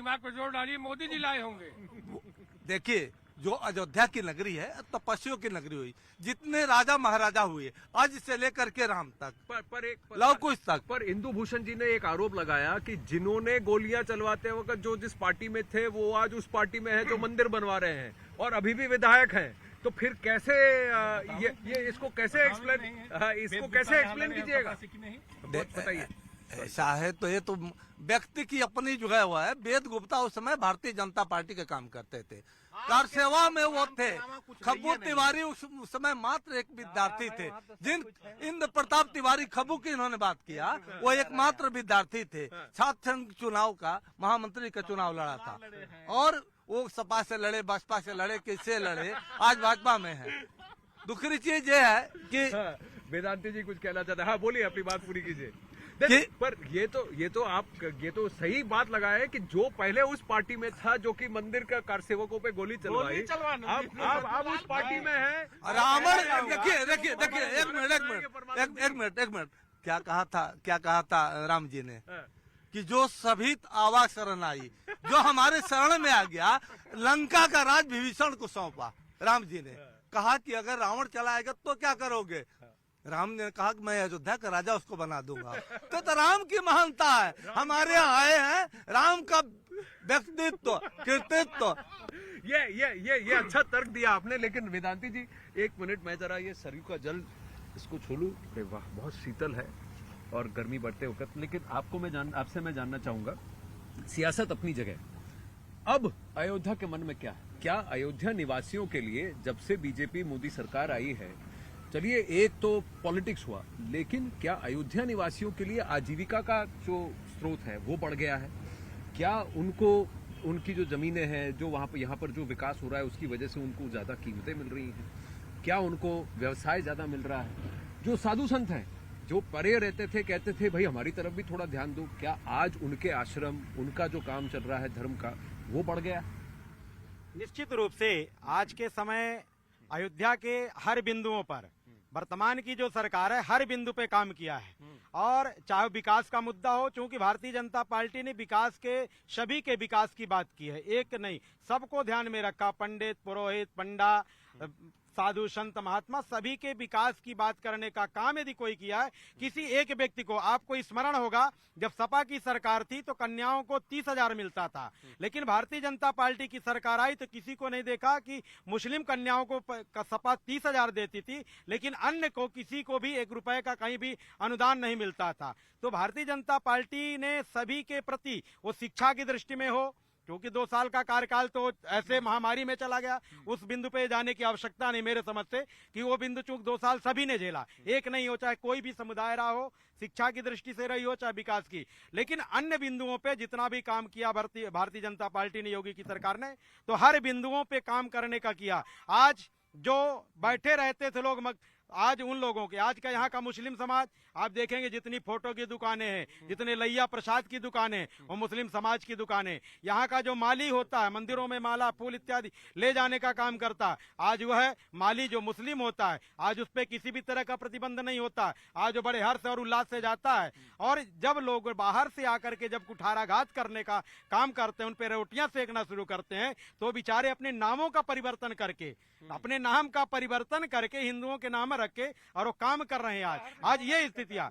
दिमाग पर जोर डालिए, मोदी जी लाए होंगे। देखिए, जो अयोध्या की नगरी है तपस्वियों की नगरी हुई, जितने राजा महाराजा हुए आज से लेकर के राम तक, लव कुश तक। पर इंदु भूषण जी ने एक आरोप लगाया कि जिन्होंने गोलियां चलवाते वक्त जो जिस पार्टी में थे वो आज उस पार्टी में है जो मंदिर बनवा रहे हैं और अभी भी विधायक हैं। तो फिर कैसे ये इसको कैसे एक्सप्लेन कीजिएगा? बताइए। ऐसा है तो ये तो व्यक्ति की अपनी जो है वो है। वेद गुप्ता उस समय भारतीय जनता पार्टी के काम करते थे, कार सेवा में वो थे। खब्बू तिवारी उस समय मात्र एक विद्यार्थी थे। जिन इंद्र प्रताप तिवारी खब्बू की इन्होंने बात किया, वो एकमात्र विद्यार्थी थे। छात्र संघ चुनाव का महामंत्री का चुनाव लड़ा था और वो सपा से लड़े, बसपा से लड़े, किससे लड़े, आज भाजपा में है। दूसरी चीज ये है कि वेदांती जी कुछ कहना चाहते हैं। हाँ, बोलिए, अपनी बात पूरी कीजिए। पर ये तो सही बात लगाए कि जो पहले उस पार्टी में था जो कि मंदिर का कारसेवकों पे गोली चलवाई, अब उस पार्टी में है रावण। देखिए एक मिनट क्या कहा था राम जी ने कि जो सभी आवा शरण आई, जो हमारे शरण में आ गया, लंका का राज विभीषण को सौंपा। राम जी ने कहा कि अगर रावण चला आएगा तो क्या करोगे? राम ने कहा कि मैं अयोध्या का राजा उसको बना दूंगा। तो राम की महानता है। हमारे यहाँ आए हैं राम का व्यक्तित्व, कृतित्व। ये अच्छा तर्क दिया आपने। लेकिन वेदांती जी, एक मिनट, मैं जरा ये सरयू का जल इसको छू लूं। वाह, बहुत शीतल है और गर्मी बढ़ते वक्त। लेकिन आपसे मैं जानना चाहूंगा, सियासत अपनी जगह, अब अयोध्या के मन में क्या है? क्या अयोध्या निवासियों के लिए जब से बीजेपी मोदी सरकार आई है, चलिए एक तो पॉलिटिक्स हुआ, लेकिन क्या अयोध्या निवासियों के लिए आजीविका का जो स्रोत है वो बढ़ गया है? क्या उनको उनकी जो जमीनें हैं, जो वहां पर यहाँ पर जो विकास हो रहा है उसकी वजह से उनको ज्यादा कीमतें मिल रही हैं? क्या उनको व्यवसाय ज्यादा मिल रहा है? जो साधु संत हैं जो परे रहते थे, कहते थे भाई हमारी तरफ भी थोड़ा ध्यान दो, क्या आज उनके आश्रम, उनका जो काम चल रहा है धर्म का, वो बढ़ गया? निश्चित रूप से आज के समय अयोध्या के हर बिंदुओं पर वर्तमान की जो सरकार है हर बिंदु पे काम किया है। और चाहे विकास का मुद्दा हो, क्योंकि भारतीय जनता पार्टी ने विकास के, सभी के विकास की बात की है, एक नहीं, सबको ध्यान में रखा। पंडित, पुरोहित, पंडा, साधु, संत, महात्मा, सभी के विकास की बात करने का काम यदि कोई किया है, किसी एक व्यक्ति को, आपको स्मरण होगा जब सपा की सरकार थी तो कन्याओं को 30,000 मिलता था, लेकिन भारतीय जनता पार्टी की सरकार आई तो किसी को नहीं देखा कि मुस्लिम कन्याओं को सपा 30,000 देती थी, लेकिन अन्य को किसी को भी 1 रुपए का कहीं भी अनुदान नहीं मिलता था। तो भारतीय जनता पार्टी ने सभी के प्रति, वो शिक्षा की दृष्टि में हो, क्योंकि 2 साल का कार्यकाल तो ऐसे महामारी में चला गया, उस बिंदु पे जाने की आवश्यकता नहीं मेरे समझ से, कि वो बिंदु चूक 2 साल सभी ने झेला, एक नहीं हो, चाहे कोई भी समुदाय रहा हो, शिक्षा की दृष्टि से रही हो चाहे विकास की। लेकिन अन्य बिंदुओं पे जितना भी काम किया भारतीय जनता पार्टी ने, योगी की सरकार ने, तो हर बिंदुओं पे काम करने का किया। आज जो बैठे रहते थे लोग, आज उन लोगों के, आज का यहाँ का मुस्लिम समाज, आप देखेंगे जितनी फोटो की दुकानें हैं, जितने लैया प्रसाद की दुकानें, वो मुस्लिम समाज की दुकानें। यहाँ का जो माली होता है, मंदिरों में माला, फूल इत्यादि ले जाने का काम करता है, आज वह माली जो मुस्लिम होता है, आज उस पर किसी भी तरह का प्रतिबंध नहीं होता, आज वो बड़े हर्ष और उल्लास से जाता है। और जब लोग बाहर से आकर के जब कुठाराघात करने का काम करते हैं, उन पर रोटियां सेकना शुरू करते हैं, तो बेचारे अपने नामों का परिवर्तन करके, अपने नाम का परिवर्तन करके हिंदुओं के नाम रख के और वो काम कर रहे हैं। आज ये स्थितियां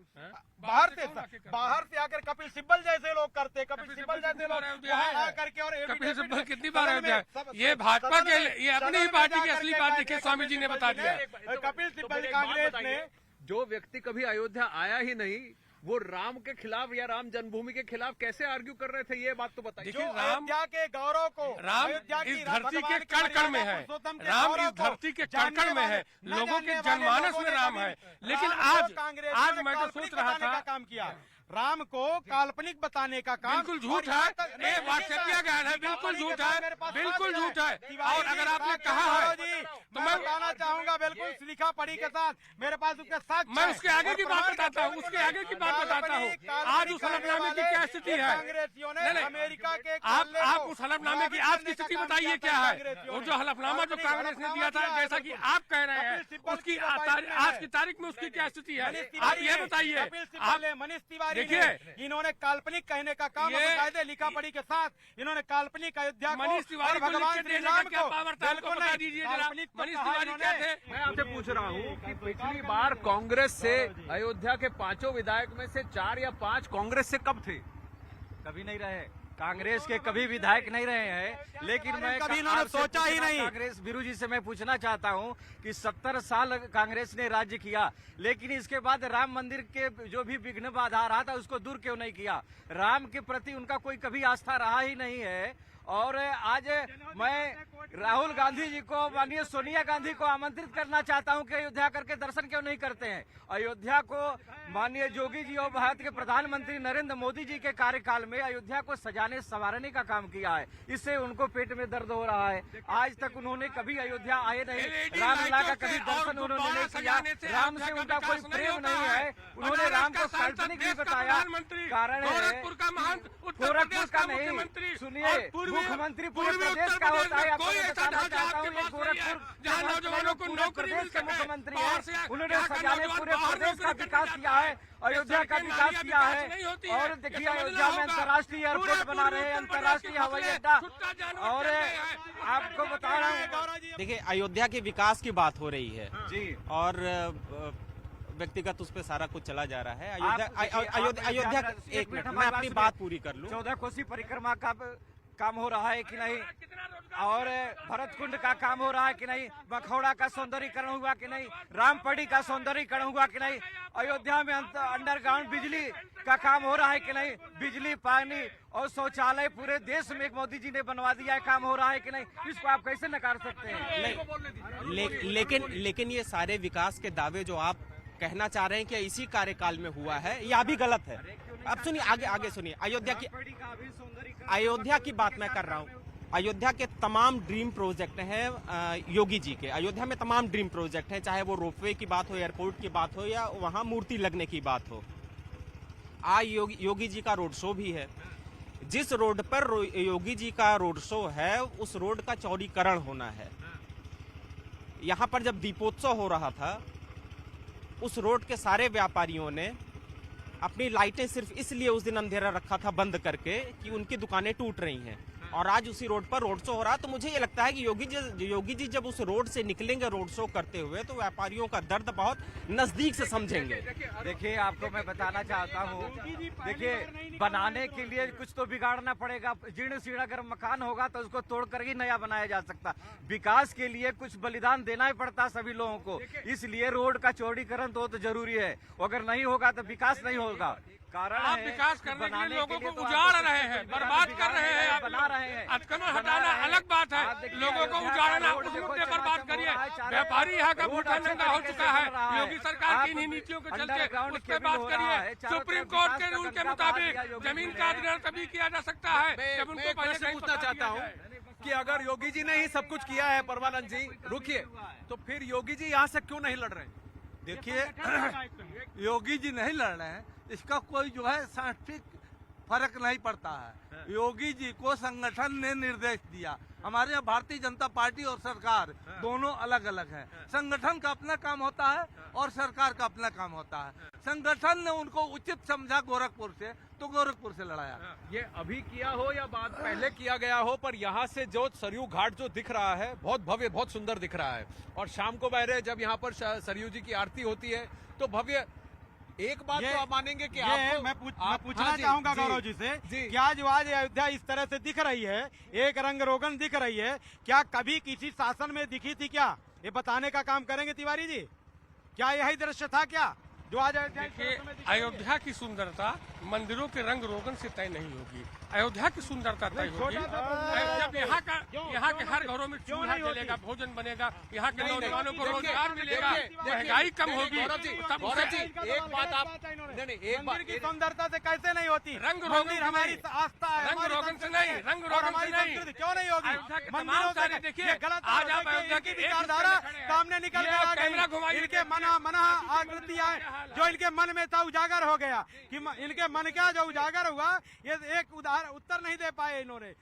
बाहर से आकर कपिल सिब्बल जैसे लोग करते, कपिल सिब्बल जैसे लोग आकर के, और कपिल सिब्बल कितनी बार अयोध्या, ये भाजपा के, ये अपनी ही पार्टी की असली बात देखिए, स्वामी जी ने बता दिया। कपिल सिब्बल कांग्रेस ने, जो व्यक्ति कभी अयोध्या आया ही नहीं, वो राम के खिलाफ या राम जन्मभूमि के खिलाफ कैसे आर्ग्यू कर रहे थे, ये बात तो बताइए। देखिए, अयोध्या के गौरव को, राम इस धरती के कण कण में है, राम इस धरती के कण कण में है, लोगों के जनमानस में राम है। लेकिन आज मैं तो सोच रहा था, काम किया, राम को काल्पनिक बताने का काम बिल्कुल झूठ है, ये व्हाट्सएपिया ज्ञान है, बिल्कुल झूठ है, बिल्कुल झूठ है। और अगर आपने कहा है तो मैं बताना चाहूंगा, बिल्कुल लिखा पढ़ी के साथ मेरे पास उसके साथ, मैं उसके आगे की बात बताता हूँ, उसके आगे की बात बताता हूँ। आज उस हलफनामे की क्या स्थिति है? कांग्रेसियों ने अमेरिका के, आप उस हलफनामे की आज की स्थिति बताइए क्या है? वो जो हलफनामा जो कांग्रेस ने दिया था, जैसा कि आप कह रहे हैं, उसकी आज की तारीख में उसकी क्या स्थिति है, आप ये बताइए। मनीष तिवारी देखिए, इन्होंने काल्पनिक कहने का काम कायदे लिखा पढ़ी के साथ इन्होंने काल्पनिक अयोध्या को मनीष तिवारी और को भगवान लिख के श्री देने का राम क्या को पावर था, हमको बिल्कुल बता नहीं। दीजिए जरा। काल्पनिक तो मनीष कहा तिवारी क्या इन्होंने। थे? मैं आपसे पूछ रहा हूँ कि पिछली बार कांग्रेस से अयोध्या के 5 विधायक में से 4 या 5 कांग्रेस से कब थे? कभी नहीं रहे। कांग्रेस के कभी विधायक नहीं रहे हैं, लेकिन मैं कभी इन्होंने आपसे सोचा ही पूछना, नहीं। कांग्रेस वीरू जी से मैं पूछना चाहता हूं कि 70 साल कांग्रेस ने राज्य किया, लेकिन इसके बाद राम मंदिर के जो भी विघ्न बाधा आ रहा था उसको दूर क्यों नहीं किया? राम के प्रति उनका कोई कभी आस्था रहा ही नहीं है। और आज मैं राहुल गांधी जी को, माननीय सोनिया गांधी को आमंत्रित करना चाहता हूं कि अयोध्या करके दर्शन क्यों नहीं करते हैं। अयोध्या को माननीय योगी जी और भारत के प्रधानमंत्री नरेंद्र मोदी जी के कार्यकाल में अयोध्या को सजाने संवारने का काम किया है। इससे उनको पेट में दर्द हो रहा है। आज तक उन्होंने कभी अयोध्या आए नहीं, रामलला का कभी दर्शन उन्होंने नहीं किया। राम से उनका कोई प्रेम नहीं है। उन्होंने राम को काल्पनिक भी बताया। कारण है गोरखपुर का नहीं, सुनिए, मुख्यमंत्री पूरे प्रदेश का होता है। आपको मैं बताना चाहता हूँ, ये गोरखपुर जहाँ नौजवानों को पूरे नौकरी प्रदेश मिल के सके, मुख्यमंत्री बाहर से हैं। उन्होंने यहाँ का सजाने नौजवान पूरे बाहर प्रदेश का नौकरी विकास करके किया है, अयोध्या का विकास किया नहीं है। होती है। और देखिए, अयोध्या में अंतर्राष्ट्रीय एयरपोर्ट बना रहे हैं, अंतर्राष्ट्रीय हवाई अड्डा। और आपको बता रहा हूँ, देखिए, अयोध्या के विकास की बात हो रही है जी। और व्यक्तिगत उस पर सारा कुछ चला जा रहा है। आप अयोध्या देखिए, एक मिनट, हमारी मैं बात अपनी सुनिए। बात पूरी कर लूं। 14 कोसी परिक्रमा का काम हो रहा है कि नहीं, और भरत कुंड का काम हो रहा है कि नहीं, मखौड़ा का सौंदर्यीकरण हुआ कि नहीं, रामपड़ी का सौंदर्यीकरण हुआ कि नहीं, अयोध्या में अंडरग्राउंड बिजली का काम हो रहा है कि नहीं, बिजली, पानी और शौचालय पूरे देश में मोदी जी ने बनवा दिया है, काम हो रहा है कि नहीं, इसको आप कैसे नकार सकते हैं? लेकिन ये सारे विकास के दावे जो आप कहना चाह रहे हैं कि इसी कार्यकाल में हुआ है, यह भी गलत है। अब सुनिए, आगे सुनिए। अयोध्या की बात मैं कर रहा हूँ। अयोध्या के तमाम ड्रीम प्रोजेक्ट हैं योगी जी के। अयोध्या में तमाम ड्रीम प्रोजेक्ट हैं, चाहे वो रोपवे की बात हो, एयरपोर्ट की बात हो, या वहाँ मूर्ति लगने की बात हो। आज योगी जी का रोड शो भी है। जिस रोड पर योगी जी का रोड शो है, उस रोड का चौड़ीकरण होना है। यहाँ पर जब दीपोत्सव हो रहा था, उस रोड के सारे व्यापारियों ने अपनी लाइटें सिर्फ इसलिए उस दिन अंधेरा रखा था बंद करके कि उनकी दुकानें टूट रही हैं, और आज उसी रोड पर रोड शो हो रहा है। तो मुझे ये लगता है कि योगी जी जब उस रोड से निकलेंगे रोड शो करते हुए, तो व्यापारियों का दर्द बहुत नजदीक से समझेंगे। देखिए, आपको मैं बताना चाहता हूँ, देखिए, बनाने के लिए कुछ तो बिगाड़ना पड़ेगा। जीर्ण शीर्ण अगर मकान होगा तो उसको तोड़कर ही नया बनाया जा सकता। विकास के लिए कुछ बलिदान देना ही पड़ता सभी लोगों को, इसलिए रोड का चौड़ीकरण तो जरूरी है। अगर नहीं होगा तो विकास नहीं होगा। कारण आप विकास करने के लिए लोगों को उजाड़ रहे हैं, बर्बाद कर रहे हैं, आप बना रहे हैं। अटकनों हटाना अलग बात है, लोगों को उजाड़ना, उस मुद्दे पर बात करिए। व्यापारी यहाँ का भूखा नंगा हो चुका है, योगी सरकार की इन्हीं नीतियों के चलते उस पर बात करिए। सुप्रीम कोर्ट के रूल के मुताबिक जमीन का अधिग्रहण तभी किया जा सकता है जब उनको पहले कहीं पूछना चाहता हूँ कि अगर योगी जी ने ही सब कुछ किया है, परमानंद जी रुकिए, तो फिर योगी जी यहाँ से क्यों नहीं लड़ रहे? देखिए, योगी जी नहीं लड़ रहे हैं, इसका कोई जो है साइंटिफिक फर्क नहीं पड़ता है। योगी जी को संगठन ने निर्देश दिया। हमारे यहाँ भारतीय जनता पार्टी और सरकार दोनों अलग अलग हैं। संगठन का अपना काम होता है और सरकार का अपना काम होता है। संगठन ने उनको उचित समझा गोरखपुर से, तो गोरखपुर से लड़ाया। ये अभी किया हो या बाद पहले किया गया हो, पर यहाँ से जो सरयू घाट जो दिख रहा है, बहुत भव्य, बहुत सुंदर दिख रहा है। और शाम को बहरे जब यहाँ पर सरयू जी की आरती होती है तो भव्य। एक बात तो आप मानेंगे कि आपको मैं पूछना चाहूंगा गौरव जी से, क्या जो आज अयोध्या इस तरह से दिख रही है, एक रंग रोगन दिख रही है, क्या कभी किसी शासन में दिखी थी क्या? ये बताने का काम करेंगे तिवारी जी, क्या यही दृश्य था क्या जो आज अयोध्या की सुंदरता मंदिरों के रंग रोगन से तय नहीं होगी। अयोध्या की सुंदरता तय होगी जब यहाँ के हर घरों में चूल्हा जलेगा, भोजन बनेगा, यहाँ के नौजवानों को रोजगार मिलेगा, महंगाई कम होगी। एक बात आप नहीं, एक बात की सुंदरता से कैसे नहीं होती? रंग रोगन हमारी आस्था है, रंग रोगन से नहीं, रंग रोगन से नहीं, क्यों नहीं होगी? मंदिरों से देखिए, आज आप अयोध्या की विचारधारा सामने निकल कर आ कैमरा घुमाइए, इनके मन आकृतियां जो इनके मन में था उजागर हो गया कि इनके मन का जो उजागर हुआ, ये एक उत्तर नहीं दे पाए इन्होंने।